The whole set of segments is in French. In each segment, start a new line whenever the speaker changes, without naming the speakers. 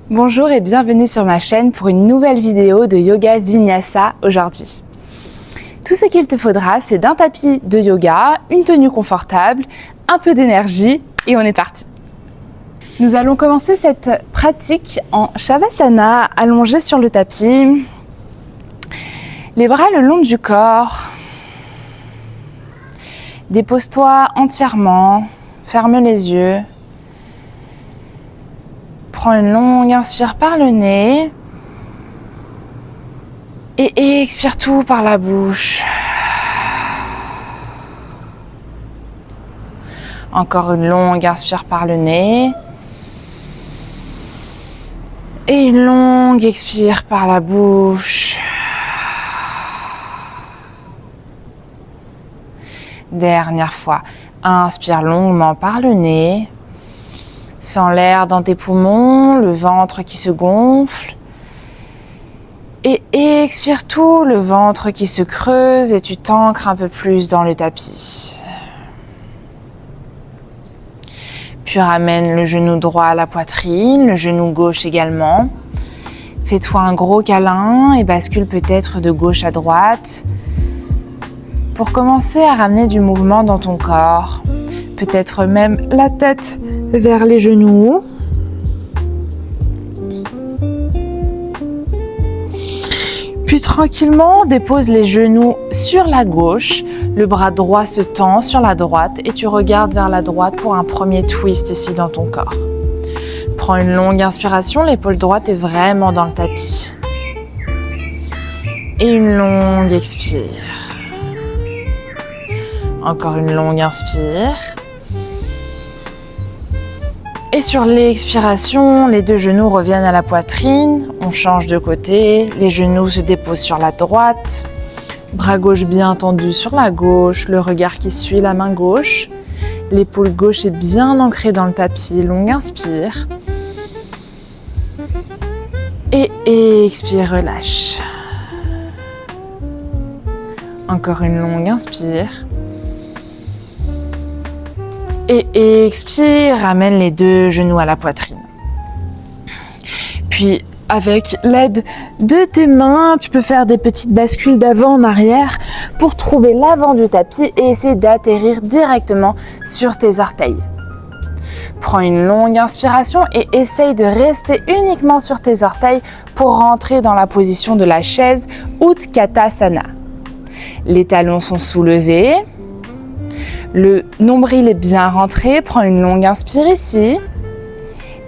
Bonjour et bienvenue sur ma chaîne pour une nouvelle vidéo de Yoga Vinyasa aujourd'hui. Tout ce qu'il te faudra, c'est d'un tapis de yoga, une tenue confortable, un peu d'énergie et on est parti. Nous allons commencer cette pratique en Shavasana, allongé sur le tapis, les bras le long du corps. Dépose-toi entièrement, ferme les yeux. Prends une longue inspire par le nez et expire tout par la bouche. Encore une longue inspire par le nez et une longue expire par la bouche. Dernière fois, inspire longuement par le nez. Sens l'air dans tes poumons, le ventre qui se gonfle. Et expire tout, le ventre qui se creuse et tu t'ancres un peu plus dans le tapis. Puis ramène le genou droit à la poitrine, le genou gauche également. Fais-toi un gros câlin et bascule peut-être de gauche à droite pour commencer à ramener du mouvement dans ton corps. Peut-être même la tête vers les genoux. Puis tranquillement, dépose les genoux sur la gauche. Le bras droit se tend sur la droite et tu regardes vers la droite pour un premier twist ici dans ton corps. Prends une longue inspiration, l'épaule droite est vraiment dans le tapis. Et une longue expire. Encore une longue inspire. Et sur l'expiration, les deux genoux reviennent à la poitrine. On change de côté. Les genoux se déposent sur la droite. Bras gauche bien tendu sur la gauche. Le regard qui suit la main gauche. L'épaule gauche est bien ancrée dans le tapis. Longue inspire. Et expire, relâche. Encore une longue inspire. Et expire, ramène les deux genoux à la poitrine. Puis, avec l'aide de tes mains, tu peux faire des petites bascules d'avant en arrière pour trouver l'avant du tapis et essayer d'atterrir directement sur tes orteils. Prends une longue inspiration et essaye de rester uniquement sur tes orteils pour rentrer dans la position de la chaise Utkatasana. Les talons sont soulevés. Le nombril est bien rentré, prends une longue inspire ici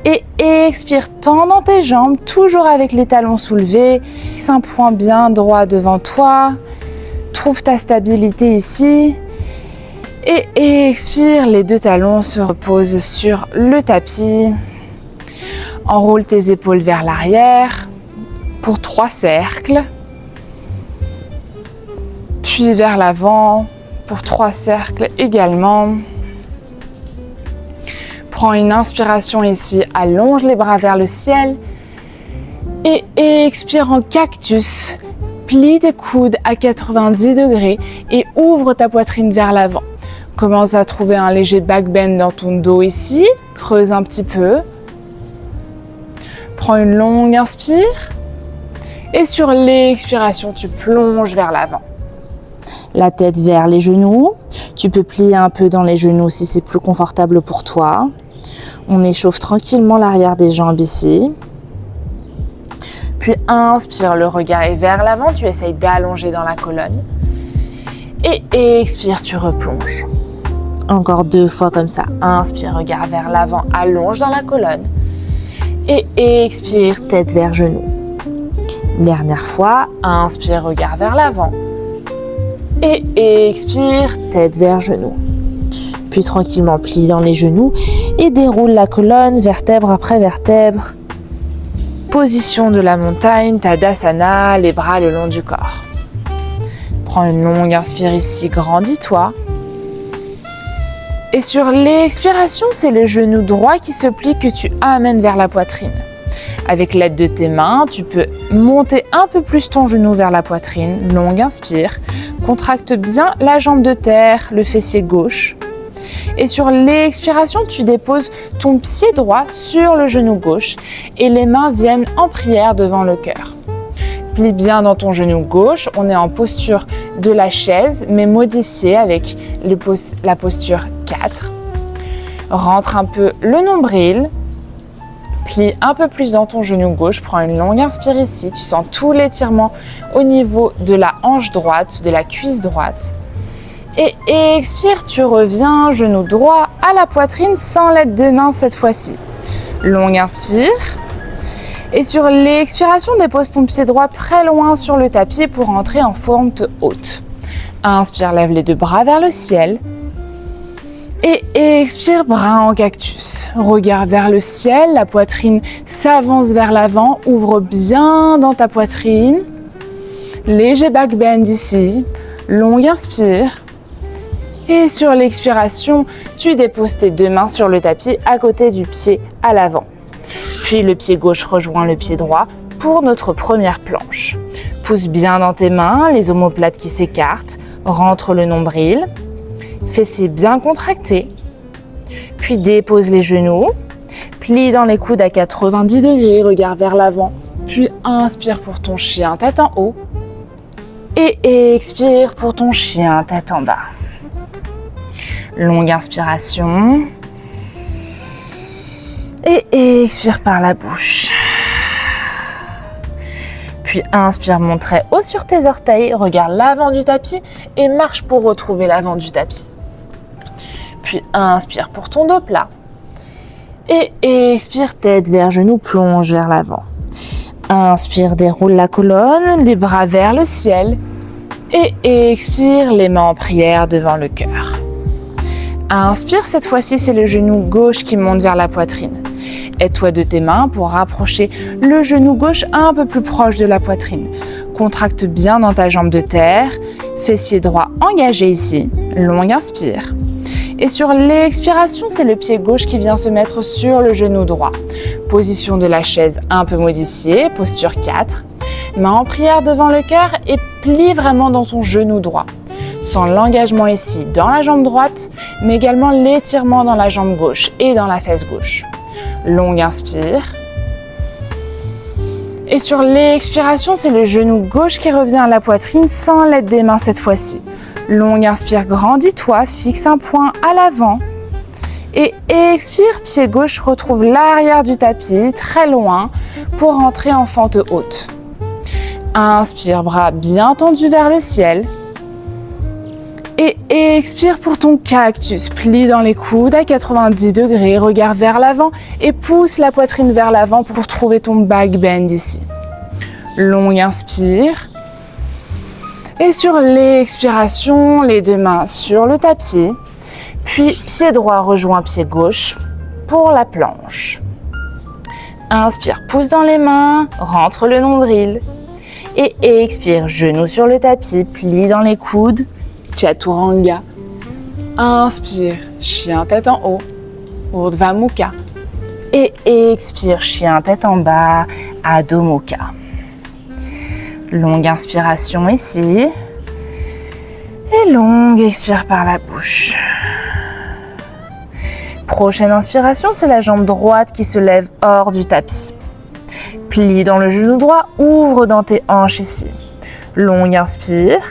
et expire, tends dans tes jambes, toujours avec les talons soulevés. Fixe un point bien droit devant toi, trouve ta stabilité ici et expire, les deux talons se reposent sur le tapis. Enroule tes épaules vers l'arrière pour 3 cercles, puis vers l'avant. Pour 3 cercles également. Prends une inspiration ici, allonge les bras vers le ciel et expire en cactus. Plie tes coudes à 90 degrés et ouvre ta poitrine vers l'avant. Commence à trouver un léger back bend dans ton dos ici, creuse un petit peu. Prends une longue inspire et sur l'expiration, tu plonges vers l'avant. La tête vers les genoux. Tu peux plier un peu dans les genoux si c'est plus confortable pour toi. On échauffe tranquillement l'arrière des jambes ici. Puis inspire, le regard est vers l'avant. Tu essayes d'allonger dans la colonne. Et expire, tu replonges. Encore 2 fois comme ça. Inspire, regard vers l'avant, allonge dans la colonne. Et expire, tête vers genoux. Dernière fois, inspire, regard vers l'avant. Et expire, tête vers genou. Puis tranquillement plie dans les genoux et déroule la colonne, vertèbre après vertèbre. Position de la montagne, Tadasana, les bras le long du corps. Prends une longue inspire ici, grandis-toi. Et sur l'expiration, c'est le genou droit qui se plie que tu amènes vers la poitrine. Avec l'aide de tes mains, tu peux monter un peu plus ton genou vers la poitrine. Longue inspire. Contracte bien la jambe de terre, le fessier gauche. Et sur l'expiration, tu déposes ton pied droit sur le genou gauche et les mains viennent en prière devant le cœur. Plie bien dans ton genou gauche, on est en posture de la chaise, mais modifiée avec la posture 4. Rentre un peu le nombril, plie un peu plus dans ton genou gauche, prends une longue inspire ici, tu sens tout l'étirement au niveau de la hanche droite, de la cuisse droite. Et expire, tu reviens, genou droit à la poitrine sans l'aide des mains cette fois-ci. Longue inspire. Et sur l'expiration, dépose ton pied droit très loin sur le tapis pour entrer en forme haute. Inspire, lève les deux bras vers le ciel. Et expire, bras en cactus. Regarde vers le ciel, la poitrine s'avance vers l'avant. Ouvre bien dans ta poitrine. Léger back bend ici. Longue inspire. Et sur l'expiration, tu déposes tes deux mains sur le tapis à côté du pied à l'avant. Puis le pied gauche rejoint le pied droit pour notre première planche. Pousse bien dans tes mains, les omoplates qui s'écartent, rentre le nombril, fessiers bien contractés. Puis dépose les genoux, plie dans les coudes à 90 degrés, regard vers l'avant. Puis inspire pour ton chien, tête en haut. Et expire pour ton chien, tête en bas. Longue inspiration. Et expire par la bouche. Puis inspire, monte très haut sur tes orteils, regarde l'avant du tapis et marche pour retrouver l'avant du tapis. Puis inspire pour ton dos plat. Et expire, tête vers genou, plonge vers l'avant. Inspire, déroule la colonne, les bras vers le ciel. Et expire, les mains en prière devant le cœur. Inspire, cette fois-ci, c'est le genou gauche qui monte vers la poitrine. Aide-toi de tes mains pour rapprocher le genou gauche un peu plus proche de la poitrine. Contracte bien dans ta jambe de terre, fessier droit engagé ici. Longue inspire. Et sur l'expiration, c'est le pied gauche qui vient se mettre sur le genou droit. Position de la chaise un peu modifiée, posture 4. Main en prière devant le cœur et plie vraiment dans ton genou droit. Sens l'engagement ici dans la jambe droite, mais également l'étirement dans la jambe gauche et dans la fesse gauche. Longue inspire. Et sur l'expiration, c'est le genou gauche qui revient à la poitrine sans l'aide des mains cette fois-ci. Longue inspire, grandis-toi, fixe un point à l'avant. Et expire, pied gauche retrouve l'arrière du tapis, très loin, pour entrer en fente haute. Inspire, bras bien tendus vers le ciel. Et expire pour ton cactus, plie dans les coudes à 90 degrés, regard vers l'avant et pousse la poitrine vers l'avant pour trouver ton back bend ici. Longue inspire. Et sur l'expiration, les deux mains sur le tapis, puis pied droit rejoint pied gauche pour la planche. Inspire, pousse dans les mains, rentre le nombril. Et expire, genoux sur le tapis, plie dans les coudes. Chaturanga. Inspire, chien tête en haut, Urdhva Mukha. Et expire, chien tête en bas, Adho Mukha. Longue inspiration ici. Et longue expire par la bouche. Prochaine inspiration, c'est la jambe droite qui se lève hors du tapis. Plie dans le genou droit, ouvre dans tes hanches ici. Longue inspire.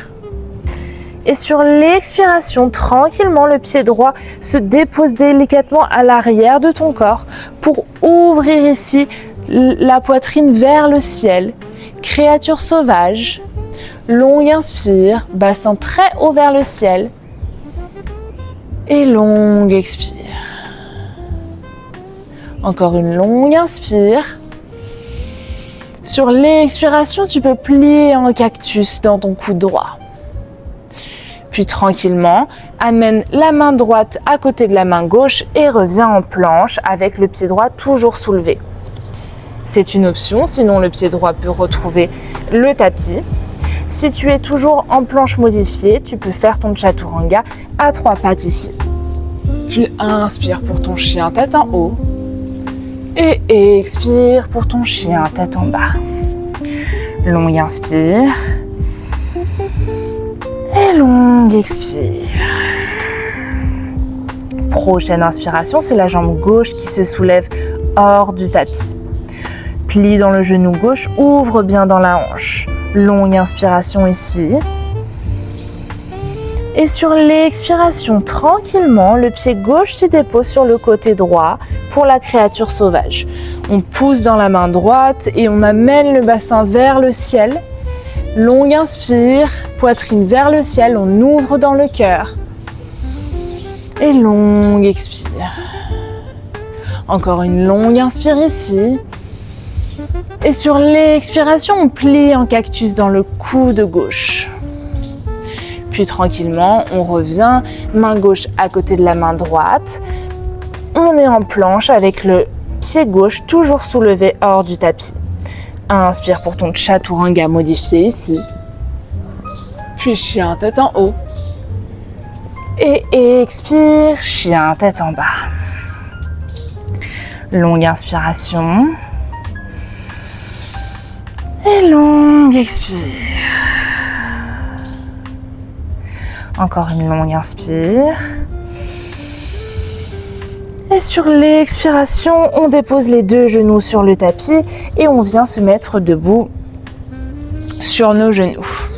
Et sur l'expiration, tranquillement, le pied droit se dépose délicatement à l'arrière de ton corps pour ouvrir ici la poitrine vers le ciel. Créature sauvage. Longue inspire, bassin très haut vers le ciel. Et longue expire. Encore une longue inspire. Sur l'expiration, tu peux plier en cactus dans ton coude droit. Puis tranquillement, amène la main droite à côté de la main gauche et reviens en planche avec le pied droit toujours soulevé. C'est une option, sinon le pied droit peut retrouver le tapis. Si tu es toujours en planche modifiée, tu peux faire ton chaturanga à 3 pattes ici. Puis inspire pour ton chien tête en haut et expire pour ton chien tête en bas. Longue inspire. Et longue expire. Prochaine inspiration, c'est la jambe gauche qui se soulève hors du tapis. Plie dans le genou gauche, ouvre bien dans la hanche. Longue inspiration ici. Et sur l'expiration, tranquillement, le pied gauche se dépose sur le côté droit pour la créature sauvage. On pousse dans la main droite et on amène le bassin vers le ciel. Longue inspire, poitrine vers le ciel, on ouvre dans le cœur. Et longue expire. Encore une longue inspire ici. Et sur l'expiration, on plie en cactus dans le coude gauche. Puis tranquillement, on revient, main gauche à côté de la main droite. On est en planche avec le pied gauche toujours soulevé hors du tapis. Inspire pour ton chaturanga modifié ici. Puis chien tête en haut. Et expire, chien tête en bas. Longue inspiration. Et longue expire. Encore une longue inspire. Et sur l'expiration, on dépose les deux genoux sur le tapis et on vient se mettre debout sur nos genoux.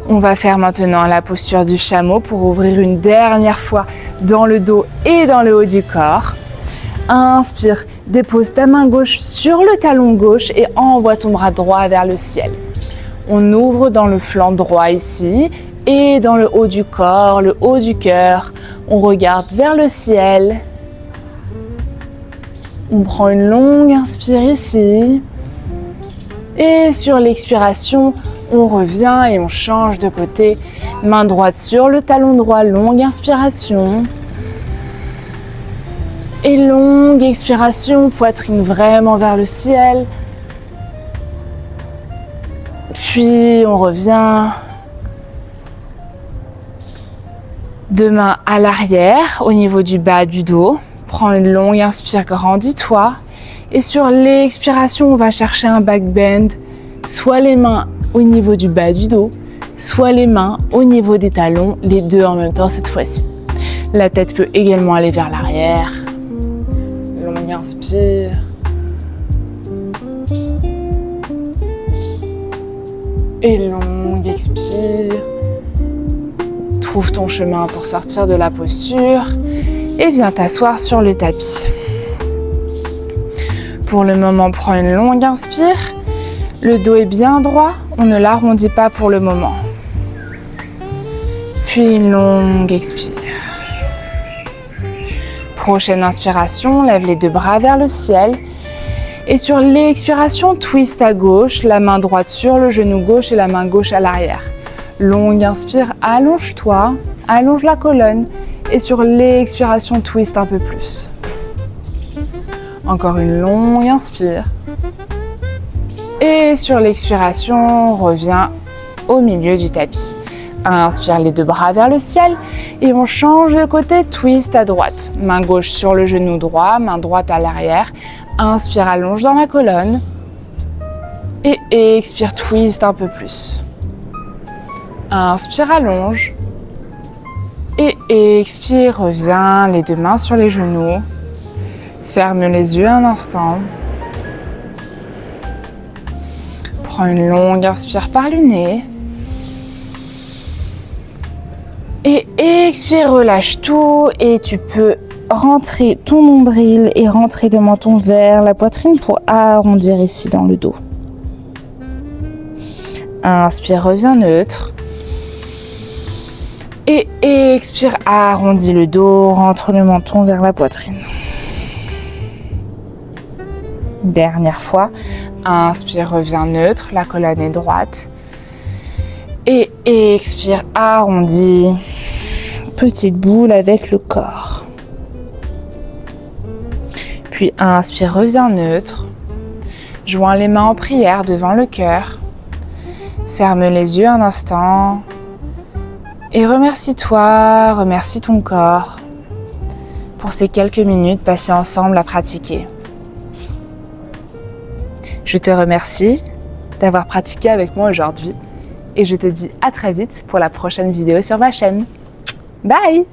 On va faire maintenant la posture du chameau pour ouvrir une dernière fois dans le dos et dans le haut du corps. Inspire, dépose ta main gauche sur le talon gauche et envoie ton bras droit vers le ciel. On ouvre dans le flanc droit ici et dans le haut du corps, le haut du cœur. On regarde vers le ciel. On prend une longue inspire ici. Et sur l'expiration, on revient et on change de côté. Main droite sur le talon droit, longue inspiration. Et longue expiration, poitrine vraiment vers le ciel. Puis on revient. Deux mains à l'arrière, au niveau du bas du dos. Prends une longue inspire, grandis-toi. Et sur l'expiration, on va chercher un back bend. Soit les mains au niveau du bas du dos, soit les mains au niveau des talons, les deux en même temps cette fois-ci. La tête peut également aller vers l'arrière. Longue inspire. Et longue expire. Trouve ton chemin pour sortir de la posture et viens t'asseoir sur le tapis. Pour le moment, prends une longue inspire. Le dos est bien droit, on ne l'arrondit pas pour le moment. Puis une longue expire. Prochaine inspiration, lève les deux bras vers le ciel. Et sur l'expiration, twist à gauche, la main droite sur le genou gauche et la main gauche à l'arrière. Longue inspire, allonge-toi, allonge la colonne et sur l'expiration, twist un peu plus. Encore une longue inspire. Et sur l'expiration, reviens au milieu du tapis. Inspire les deux bras vers le ciel et on change de côté, twist à droite. Main gauche sur le genou droit, main droite à l'arrière. Inspire, allonge dans la colonne. Et expire, twist un peu plus. Inspire, allonge. Et expire, reviens, les deux mains sur les genoux. Ferme les yeux un instant. Prends une longue inspire par le nez. Et expire, relâche tout. Et tu peux rentrer ton nombril et rentrer le menton vers la poitrine pour arrondir ici dans le dos. Inspire, reviens neutre. Et expire, arrondis le dos, rentre le menton vers la poitrine. Dernière fois, inspire, reviens neutre, la colonne est droite. Et expire, arrondis, petite boule avec le corps. Puis inspire, reviens neutre. Joins les mains en prière devant le cœur. Ferme les yeux un instant. Et remercie-toi, remercie ton corps pour ces quelques minutes passées ensemble à pratiquer. Je te remercie d'avoir pratiqué avec moi aujourd'hui et je te dis à très vite pour la prochaine vidéo sur ma chaîne. Bye!